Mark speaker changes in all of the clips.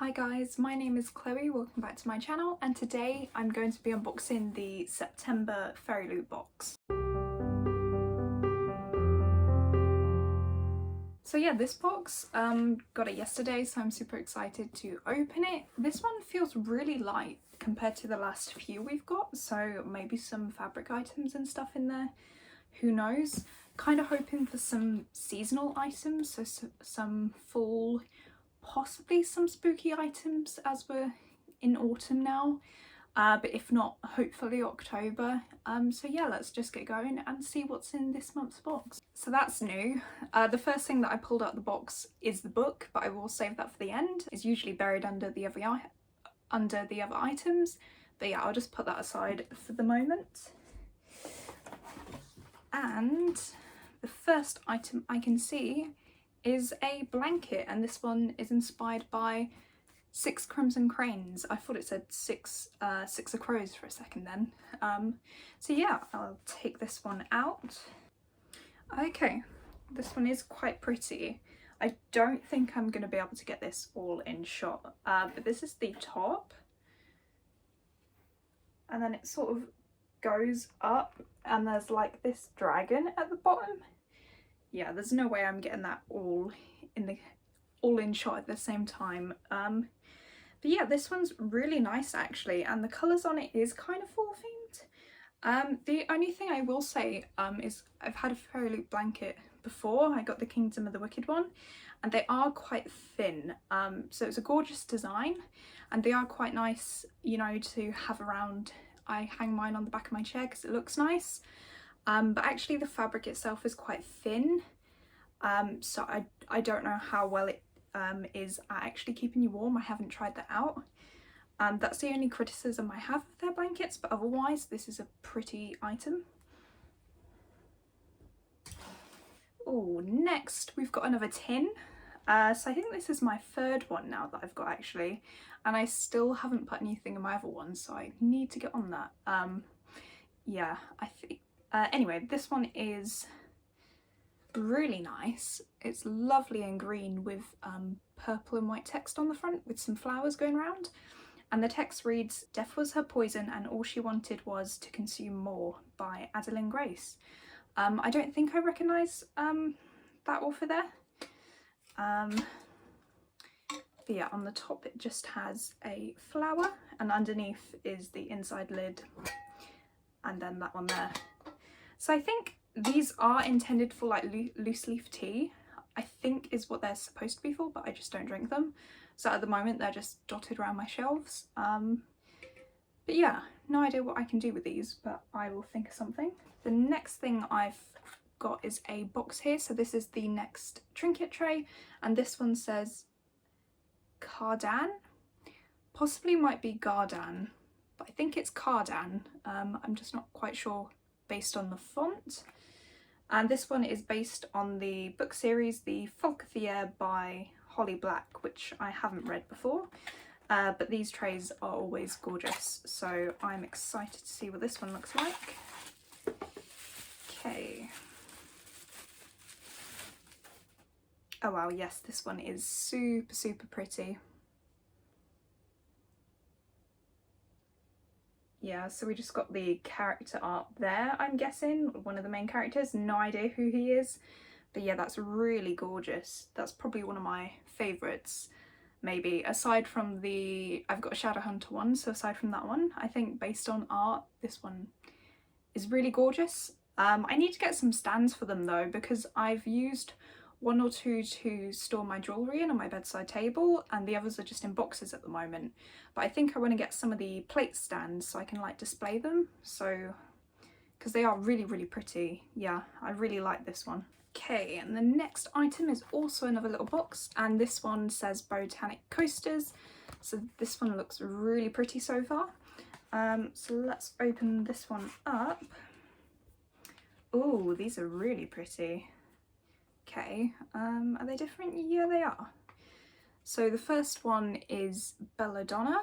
Speaker 1: Hi guys, my name is Chloe, welcome back to my channel, and today I'm going to be unboxing the September FairyLoot box. So yeah, this box, got it yesterday, so I'm super excited to open it. This one feels really light compared to the last few we've got, so maybe some fabric items and stuff in there, who knows. Kind of hoping for some seasonal items, so some fall, possibly some spooky items as we're in autumn now, but if not, hopefully October. So yeah, let's just get going and see what's in this month's box. So that's new. The first thing that I pulled out the box is the book, but I will save that for the end. It's usually buried under the other items, but yeah, I'll just put that aside for the moment. And the first item I can see is a blanket, and this one is inspired by 6 Crimson Cranes. I thought it said six of crows for a second then. So yeah, I'll take this one out. Okay, this one is quite pretty. I don't think I'm going to be able to get this all in shot, but this is the top, and then it sort of goes up and there's like this dragon at the bottom. Yeah, there's no way I'm getting that all in shot at the same time. But yeah, this one's really nice actually, and the colours on it is kind of fall themed. The only thing I will say is I've had a FairyLoot blanket before. I got the Kingdom of the Wicked one, and they are quite thin. So it's a gorgeous design, and they are quite nice, you know, to have around. I hang mine on the back of my chair because it looks nice. But actually the fabric itself is quite thin, so I don't know how well it is at actually keeping you warm. I haven't tried that out. That's the only criticism I have of their blankets, but otherwise this is a pretty item. Oh, next we've got another tin. So I think this is my third one now that I've got actually, and I still haven't put anything in my other one, so I need to get on that. Yeah, I think anyway, this one is really nice. It's lovely and green with purple and white text on the front with some flowers going around, and the text reads, "Death was her poison and all she wanted was to consume more," by Adeline Grace. I don't think I recognise that author there. But yeah, on the top it just has a flower, and underneath is the inside lid, and then that one there. So I think these are intended for like loose leaf tea, I think is what they're supposed to be for, but I just don't drink them. So at the moment they're just dotted around my shelves. But yeah, no idea what I can do with these, but I will think of something. The next thing I've got is a box here. So this is the next trinket tray, and this one says Cardan. Possibly might be Gardan, but I think it's Cardan. I'm just not quite sure based on the font. And this one is based on the book series The Folk of the Air by Holly Black, which I haven't read before, but these trays are always gorgeous, so I'm excited to see what this one looks like. Okay. Oh wow, yes, this one is super pretty. Yeah, so we just got the character art there, I'm guessing, one of the main characters. No idea who he is, but yeah, that's really gorgeous. That's probably one of my favourites, maybe, aside from the I've got a Shadowhunter one, so aside from that one, I think based on art, this one is really gorgeous. I need to get some stands for them though, because I've used 1 or 2 to store my jewellery in on my bedside table, and the others are just in boxes at the moment. But I think I want to get some of the plate stands so I can like display them, so because they are really pretty. Yeah, I really like this one. Okay, and the next item is also another little box, and this one says Botanic Coasters, so this one looks really pretty so far. So let's open this one up. Oh, these are really pretty. Okay, are they different? Yeah, they are. So the first one is Belladonna.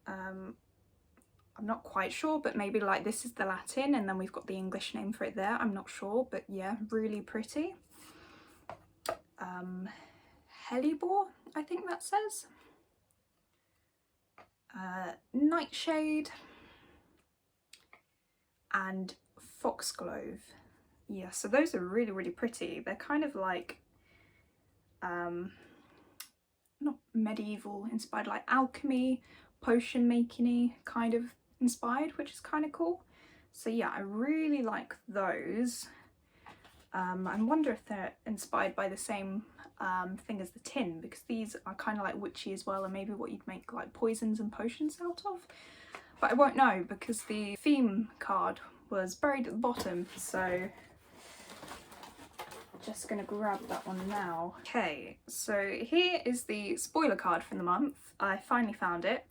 Speaker 1: I'm not quite sure, but maybe like this is the Latin and then we've got the English name for it there. I'm not sure, but yeah, really pretty. Hellebore. I think that says. Nightshade and Foxglove. Yeah, so those are really, really pretty. They're kind of like, not medieval inspired, like alchemy, potion making-y kind of inspired, which is kind of cool. So yeah, I really like those. I wonder if they're inspired by the same thing as the tin, because these are kind of like witchy as well, and maybe what you'd make like poisons and potions out of. But I won't know because the theme card was buried at the bottom, so just gonna grab that one now. Okay, so here is the spoiler card from the month. I finally found it.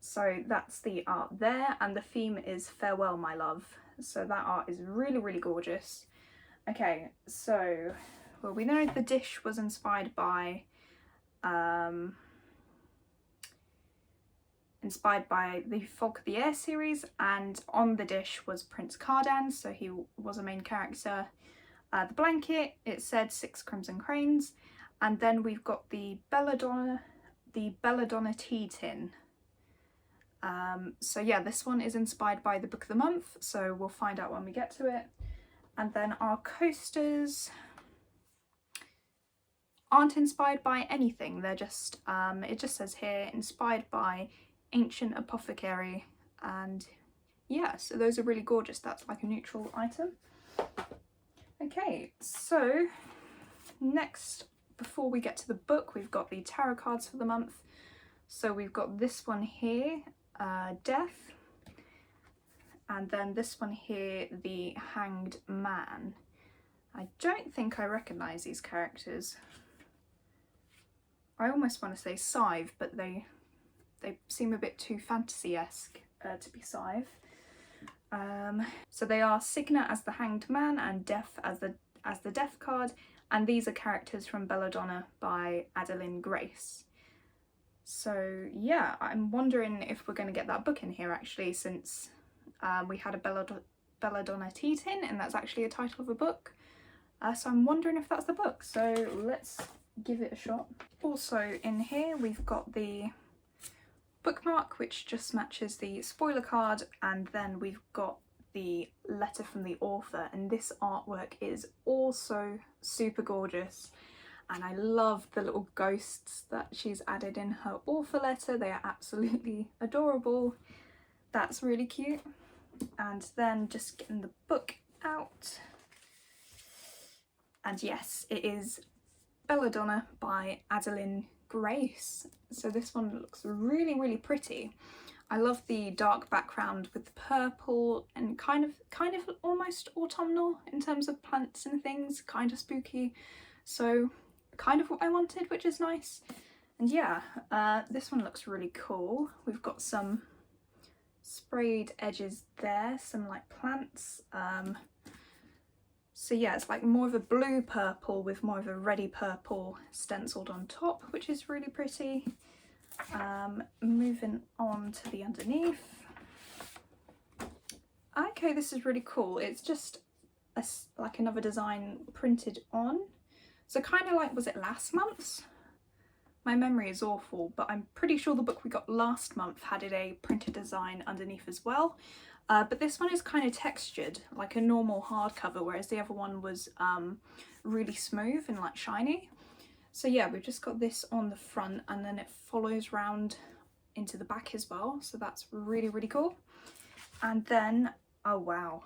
Speaker 1: So that's the art there, and the theme is Farewell My Love. So that art is really, really gorgeous. Okay, so, well, we know the dish was inspired by the Folk of the Air series, and on the dish was Prince Cardan, so he was a main character. The blanket, it said 6 crimson cranes, and then we've got the Belladonna tea tin. So yeah, this one is inspired by the book of the month, so we'll find out when we get to it. And then our coasters aren't inspired by anything, they're just, it just says here, inspired by ancient apothecary, and yeah, so those are really gorgeous. That's like a neutral item. Okay, so next, before we get to the book, we've got the tarot cards for the month. So we've got this one here, Death, and then this one here, the Hanged Man. I don't think I recognise these characters. I almost want to say Scythe, but they seem a bit too fantasy-esque to be Scythe. So they are Signa as the Hanged Man and Death as the Death card, and these are characters from Belladonna by Adeline Grace. So yeah, I'm wondering if we're going to get that book in here actually, since we had a Belladonna tea tin, and that's actually a title of a book. So I'm wondering if that's the book, so let's give it a shot. Also in here we've got the bookmark, which just matches the spoiler card, and then we've got the letter from the author, and this artwork is also super gorgeous, and I love the little ghosts that she's added in her author letter. They are absolutely adorable. That's really cute. And then just getting the book out, and yes, it is Belladonna by Adeline Grace. So this one looks really, really pretty. I love the dark background with the purple and kind of almost autumnal in terms of plants and things, kind of spooky. So kind of what I wanted, which is nice. And yeah, this one looks really cool. We've got some sprayed edges there, some like plants. So yeah, it's like more of a blue purple with more of a reddy purple stenciled on top, which is really pretty. Moving on to the underneath. Okay, this is really cool. It's just like another design printed on. So kind of like, was it last month's? My memory is awful, but I'm pretty sure the book we got last month had a printed design underneath as well. But this one is kind of textured, like a normal hardcover, whereas the other one was really smooth and like shiny. So yeah, we've just got this on the front, and then it follows round into the back as well. So that's really, really cool. And then, oh wow,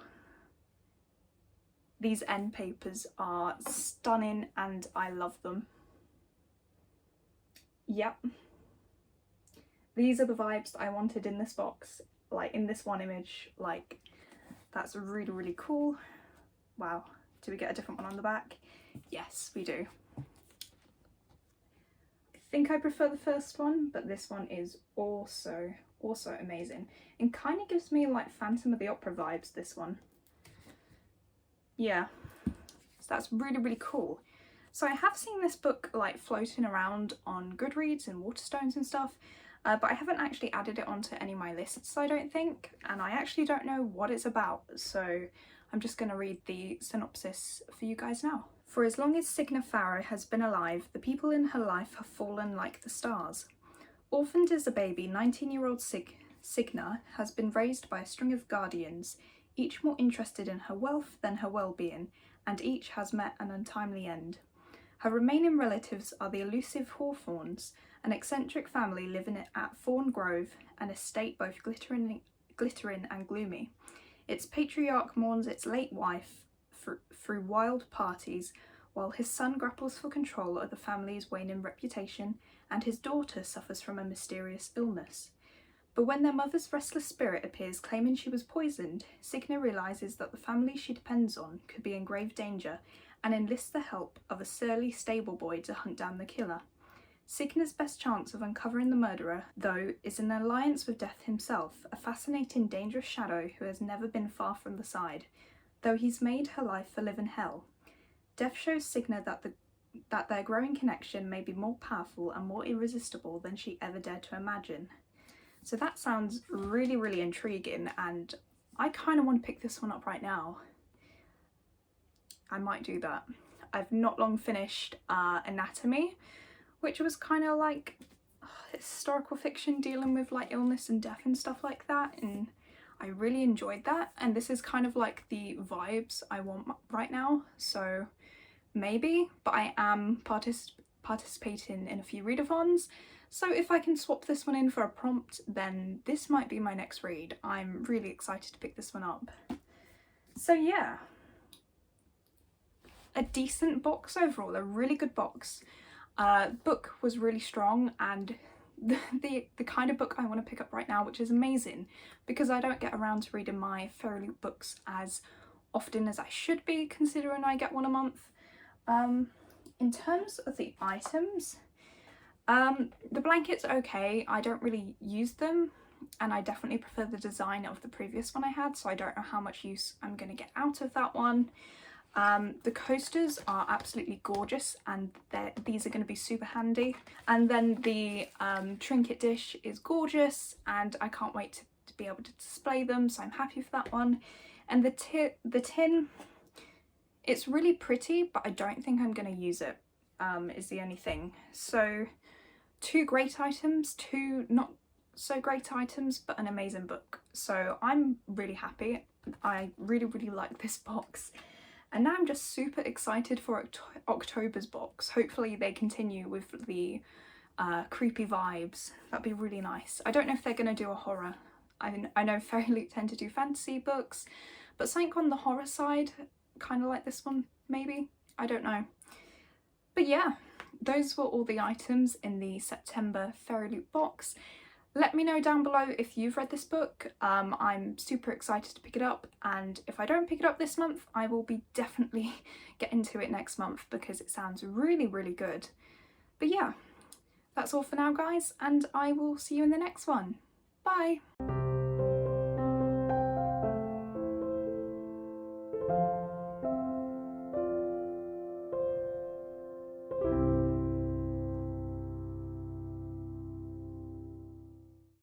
Speaker 1: these end papers are stunning and I love them. Yep. These are the vibes that I wanted in this box, like in this one image. Like, that's really, really cool. Wow. Do we get a different one on the back? Yes, we do. I think I prefer the first one, but this one is also amazing. And kind of gives me like Phantom of the Opera vibes, this one. Yeah, so that's really, really cool. So I have seen this book like floating around on Goodreads and Waterstones and stuff, but I haven't actually added it onto any of my lists, I don't think, and I actually don't know what it's about, so I'm just going to read the synopsis for you guys now. For as long as Signa Farrow has been alive, the people in her life have fallen like the stars. Orphaned as a baby, 19-year-old Signa has been raised by a string of guardians, each more interested in her wealth than her well-being, and each has met an untimely end. Her remaining relatives are the elusive Hawthorns, an eccentric family living at Thorn Grove, an estate both glittering and gloomy. Its patriarch mourns its late wife through wild parties, while his son grapples for control of the family's waning reputation, and his daughter suffers from a mysterious illness. But when their mother's restless spirit appears claiming she was poisoned, Signa realises that the family she depends on could be in grave danger and enlists the help of a surly stable boy to hunt down the killer. Signa's best chance of uncovering the murderer, though, is an alliance with Death himself, a fascinating, dangerous shadow who has never been far from the side, though he's made her life a living hell. Death shows Signa that their growing connection may be more powerful and more irresistible than she ever dared to imagine. So that sounds really, really intriguing, and I kind of want to pick this one up right now. I might do that. I've not long finished Anatomy, which was kind of like historical fiction dealing with like illness and death and stuff like that, and I really enjoyed that, and this is kind of like the vibes I want right now, so maybe, but I am participating in a few readathons, so if I can swap this one in for a prompt, then this might be my next read. I'm really excited to pick this one up. So yeah, a decent box overall, a really good box. Book was really strong, and the kind of book I want to pick up right now, which is amazing because I don't get around to reading my FairyLoot books as often as I should be, considering I get one a month. In terms of the items, the blankets are okay. I don't really use them, and I definitely prefer the design of the previous one I had, so I don't know how much use I'm going to get out of that one. The coasters are absolutely gorgeous, and these are going to be super handy. And then the trinket dish is gorgeous, and I can't wait to be able to display them, so I'm happy for that one. And the tin, it's really pretty, but I don't think I'm going to use it, is the only thing. So 2 great items, 2 not so great items, but an amazing book. So I'm really happy. I really, really like this box. And now I'm just super excited for October's box. Hopefully they continue with the creepy vibes. That'd be really nice. I don't know if they're going to do a horror. I know FairyLoot tend to do fantasy books, but something on the horror side, kind of like this one, maybe? I don't know. But yeah, those were all the items in the September FairyLoot box. Let me know down below if you've read this book. I'm super excited to pick it up, and if I don't pick it up this month, I will be definitely getting to it next month because it sounds really, really good. But yeah, that's all for now, guys, and I will see you in the next one. Bye!